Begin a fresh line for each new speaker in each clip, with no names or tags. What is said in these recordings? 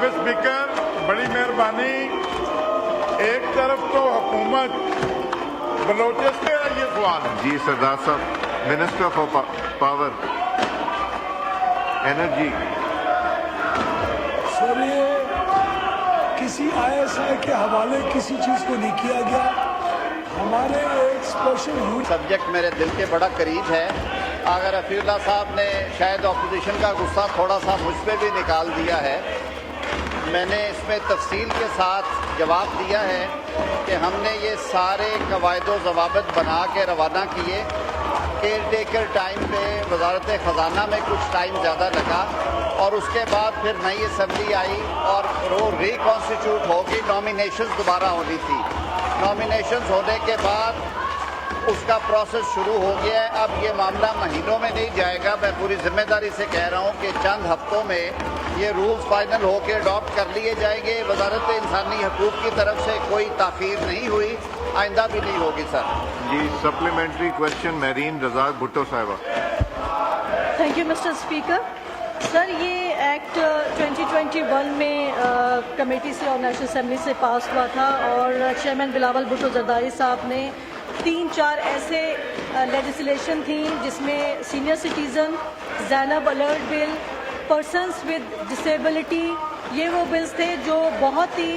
जनाब स्पीकर, बड़ी मेहरबानी। एक तरफ तो हुकूमत बलोचिस्तान, ये सवाल है।
जी सरदार साहब, minister for power energy.
Sir, ये किसी ISI के हवाले किसी चीज़ को नहीं किया गया। हमारे एक स्पेशल
सब्जेक्ट मेरे दिल के बड़ा करीब है। अगर रफीउल्लाह साहब ने शायद अपोजिशन का गुस्सा थोड़ा सा मुझ पे भी निकाल दिया है, मैंने इसमें तफसील के साथ जवाब दिया है कि हमने ये सारे कवायद व ज़वाबित बना के रवाना किए। केयर टेकर टाइम पे वजारत ख़जाना में कुछ टाइम ज़्यादा लगा और उसके बाद फिर नई असम्बली आई और वो रिकॉन्स्टिट्यूट होगी। नॉमिनेशंस दोबारा होनी थी। नॉमिनेशंस होने के बाद उसका प्रोसेस शुरू हो गया है। अब ये मामला महीनों में नहीं जाएगा। मैं पूरी जिम्मेदारी से कह रहा हूँ कि चंद हफ्तों में ये रूल्स फाइनल होकर अडॉप्ट कर लिए जाएंगे। वजारत इंसानी हकूक़ की तरफ से कोई ताख़ीर नहीं हुई, आइंदा भी नहीं होगी। सर
जी, सप्लीमेंट्री क्वेश्चन महरीन रज़ाक भुट्टो साहिबा।
Thank you mister speaker. Sir, ये एक्ट 2021 में कमेटी से और नेशनल असेंबली से पास हुआ था और चेयरमैन बिलावल भुट्टो जरदारी साहब ने 3-4 ऐसे लेजिस्लेशन थी जिसमें senior citizen, Zainab alert bill, persons with disability, ये वो बिल्स थे जो बहुत ही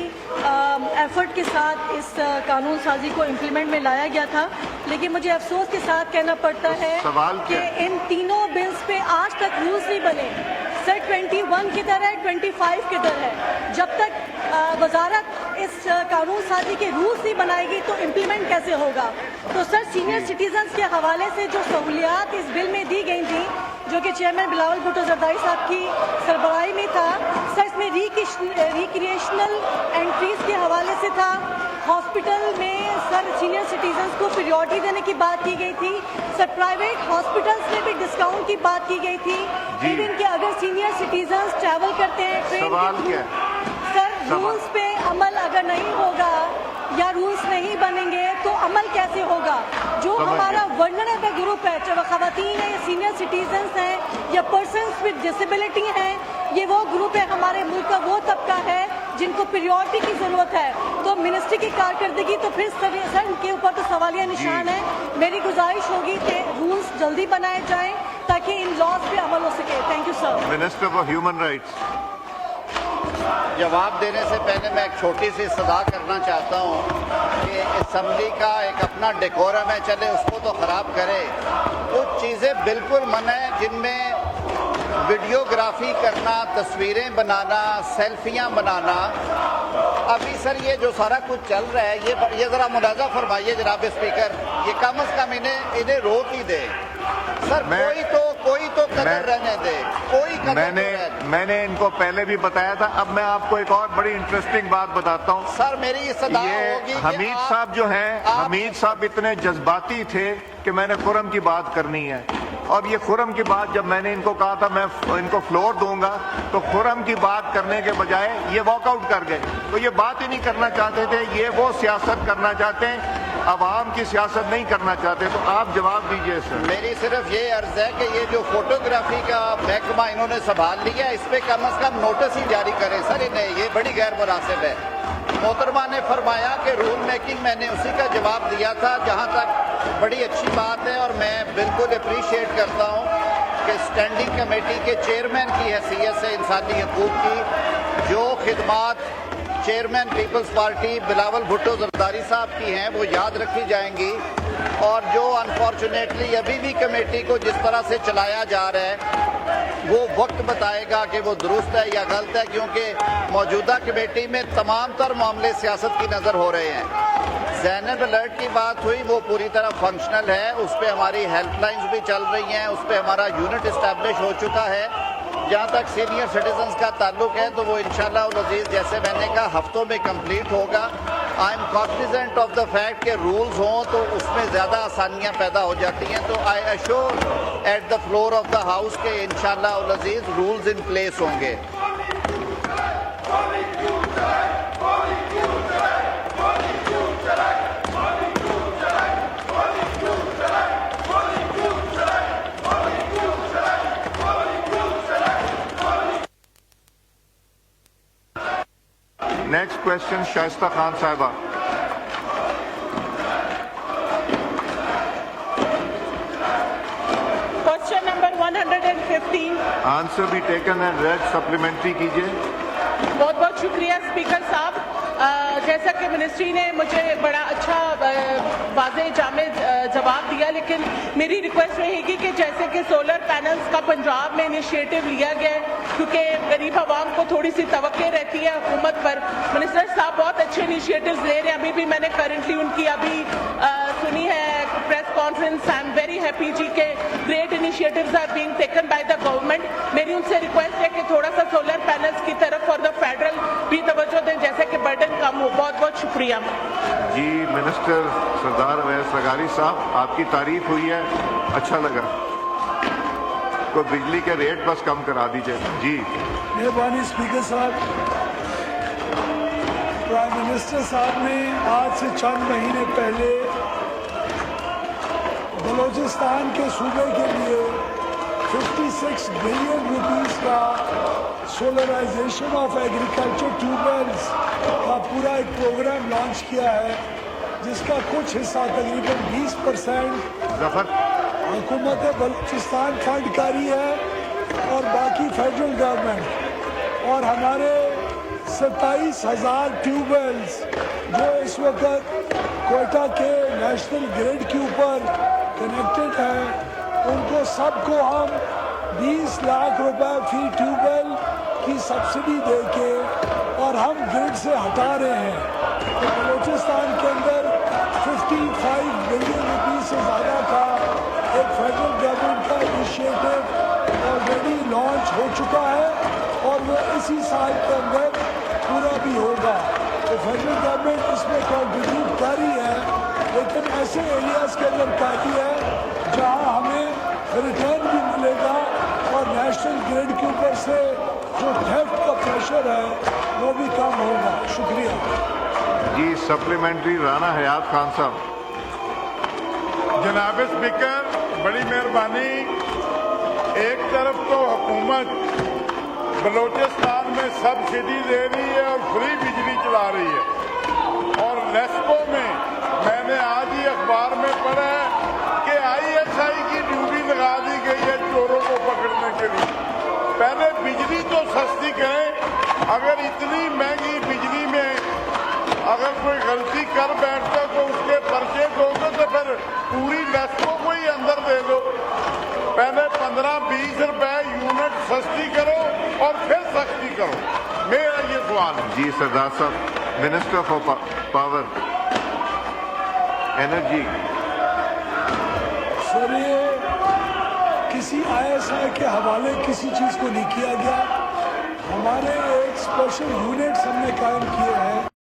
एफर्ट के साथ इस कानून साजी को इम्प्लीमेंट में लाया गया था। लेकिन मुझे अफसोस के साथ कहना पड़ता है कि इन तीनों बिल्स पे आज तक रूल्स नहीं बने। सर, 21 किधर है, 25 किधर है? जब तक वजारत इस कानून साजी के रूल्स नहीं बनाएगी तो इम्प्लीमेंट कैसे होगा? तो सर, सीनियर सिटीजन्स के हवाले से जो सहूलियात इस बिल में दी गई थी, जो कि चेयरमैन बिलावल भुट्टो जरदारी साहब की सरबराही में था, सर इसमें रिक्रिएशनल एंट्रीज के हवाले से था। हॉस्पिटल में सर सीनियर सिटीजन्स को प्रियोरिटी देने की बात की गई थी। सर, प्राइवेट हॉस्पिटल्स में भी डिस्काउंट की बात की गई थी। इवन कि अगर सीनियर सिटीजन्स ट्रैवल करते हैं ट्रेन, सर रूल्स पे अमल अगर नहीं होगा या रूल्स नहीं बनेंगे तो अमल कैसे होगा? जो हमारा वल्नरेबल ग्रुप है, चाहे वो खवातीन है या सीनियर सिटीजन्स हैं या पर्सन्स विद डिसेबिलिटी हैं, ये वो ग्रुप है हमारे मुल्क का, वो तबका है जिनको प्रियोरिटी की ज़रूरत है। तो मिनिस्ट्री की कारकर्दगी तो फिर सर इनके ऊपर तो सवालिया निशान है। मेरी गुजारिश होगी कि रूल्स जल्दी बनाए जाएं ताकि इन लॉज पे अमल हो सके। Thank you sir.
Minister for human rights.
जवाब देने से पहले मैं एक छोटी सी सदा करना चाहता हूँ कि असम्बली का एक अपना डेकोरम है, चले उसको तो ख़राब करे। कुछ चीज़ें बिल्कुल मना है जिनमें वीडियोग्राफी करना, तस्वीरें बनाना, सेल्फियाँ बनाना। अभी सर ये जो सारा कुछ चल रहा है, ये ज़रा मुलाजा फरमाइए जनाब स्पीकर, ये कम अज़ कम इन्हें रोक ही दे। सर कोई तो कदर रहने दे, कोई कदर।
मैंने इनको पहले भी बताया था। अब मैं आपको एक और बड़ी इंटरेस्टिंग बात बताता हूँ।
सर, मेरी सदा होगी कि
हमीद साहब जो हैं, हमीद साहब इतने जज्बाती थे कि मैंने खुरम की बात करनी है। और ये खुरम की बात जब मैंने इनको कहा था मैं इनको फ्लोर दूंगा, तो खुरम की बात करने के बजाय ये वॉकआउट कर गए। तो ये बात ही नहीं करना चाहते थे, ये वो सियासत करना चाहते हैं, अवाम की सियासत नहीं करना चाहते। तो आप जवाब दीजिए सर।
मेरी सिर्फ ये अर्ज है कि ये जो फोटोग्राफी का महकमा इन्होंने संभाल लिया, इस पे कम अज़ कम नोटिस ही जारी करें सर इन्हें, ये बड़ी गैर मुनासिब है। मोहतरमा ने फरमाया कि रूल मेकिंग, मैंने उसी का जवाब दिया था। जहाँ तक बड़ी अच्छी बात है और मैं बिल्कुल अप्रीशिएट करता हूँ कि स्टैंडिंग कमेटी के चेयरमैन की हैसियत से इंसानी हकूक़ की जो खिदमात चेयरमैन पीपल्स पार्टी बिलावल भुट्टो जरदारी साहब की हैं वो याद रखी जाएंगी। और जो अनफॉर्चुनेटली अभी भी कमेटी को जिस तरह से चलाया जा रहा है वो वक्त बताएगा कि वो दुरुस्त है या गलत है, क्योंकि मौजूदा कमेटी में तमाम तर मामले सियासत की नज़र हो रहे हैं। ज़ैनब अलर्ट की बात हुई, वो पूरी तरह फंक्शनल है, उस पर हमारी हेल्पलाइंस भी चल रही हैं, उस पर हमारा यूनिट इस्टेब्लिश हो चुका है। जहाँ तक सीनियर सिटीजन्स का ताल्लुक है तो वो इंशाअल्लाह उल अज़ीज़ जैसे मैंने कहा हफ्तों में कंप्लीट होगा। I am Cognizant of the fact कि रूल्स हों तो उसमें ज़्यादा आसानियाँ पैदा हो जाती हैं। तो I assure at the floor of the house के इंशाअल्लाह उल अज़ीज़ रूल्स इन प्लेस होंगे।
नेक्स्ट क्वेश्चन शाइस्ता खान साहिबा.
Question number 115.
आंसर भी टेकन एंड रेड. सप्लीमेंट्री कीजिए.
बहुत बहुत शुक्रिया स्पीकर साहब. जैसा कि मिनिस्ट्री ने मुझे बड़ा अच्छा वाज़ेह जामे जवाब दिया, लेकिन मेरी रिक्वेस्ट रहेगी कि जैसे कि सोलर पैनल्स का पंजाब में इनिशिएटिव लिया गया है, क्योंकि गरीब आवाम को थोड़ी सी तवक्के रहती है हुकूमत पर. मिनिस्टर साहब बहुत अच्छे इनिशिएटिव्स ले रहे हैं. अभी भी मैंने करंटली उनकी सुनी है press conference. I am very happy जी के great initiatives are being taken by the government. मेरी उनसे रिक्वेस्ट है कि थोड़ा सा सोलर पैनल्स की तरफ फॉर द फेडरल भी तवज्जो दें, जैसे कि बर्डन कम हो. बहुत बहुत शुक्रिया.
जी मिनिस्टर सरदार अवैस लगारी साहब, आपकी तारीफ हुई है, अच्छा लगा. कोई बिजली के रेट बस कम करा दीजिए. जी
मेहरबानी स्पीकर साहब. प्राइम मिनिस्टर साहब ने आज से चंद महीने पहले बलूचिस्तान के सूबे के लिए 56 बिलियन रुपीस का सोलराइजेशन ऑफ एग्रीकल्चर ट्यूबवेल्स का पूरा एक प्रोग्राम लॉन्च किया है, जिसका कुछ हिस्सा तकरीबन 20%
जफर
हुकूमत बलूचिस्तान फंड कारी है और बाकी फेडरल गवर्नमेंट. और हमारे 27,000 ट्यूबवेल्स जो इस वक्त कोयटा के नेशनल ग्रिड के ऊपर कनेक्टेड हैं, उनको सबको हम 20 लाख रुपए फी ट्यूबवेल की सब्सिडी दे के और हम ग्रिड से हटा रहे हैं. तो बलूचिस्तान के अंदर 55 बिलियन रुपीस से ज़्यादा का एक फेडरल गवर्नमेंट का इनिशिएटिव ऑलरेडी लॉन्च हो चुका है और वो इसी साल के अंदर पूरा भी होगा. तो फेडरल गवर्नमेंट इसमें कॉन्ट्रीब्यूट कर रही है, लेकिन ऐसे एरियाज़ के अंदर कर रही है जहाँ हमें रिटर्न भी मिलेगा और नेशनल ग्रिड के ऊपर से जो थेफ्ट का प्रेशर है वो भी कम होगा. शुक्रिया.
जी सप्लीमेंट्री राना हयात खान साहब.
जनाब स्पीकर, बड़ी मेहरबानी. एक तरफ तो हुकूमत बलूचिस्तान में सब्सिडी दे रही है और फ्री बिजली चला रही है, और नेस्को में मैंने आज ही अखबार में पढ़ा है कि ISI की ड्यूटी लगा दी गई है चोरों को पकड़ने के लिए. पहले बिजली तो सस्ती करें. अगर इतनी महंगी बिजली में अगर कोई गलती कर बैठता तो उसके पर्चे दोगे तो फिर पूरी नेस्को को ही अंदर दे दो. पहले 15-20 रुपए यूनिट सस्ती करो और फिर सख्ती करो. मेरा ये सवाल है.
जी सरदार साहब. Minister for power energy.
Sir ये किसी ISI के हवाले किसी चीज़ को नहीं किया गया. हमारे एक स्पेशल यूनिट्स हमने कायम किए हैं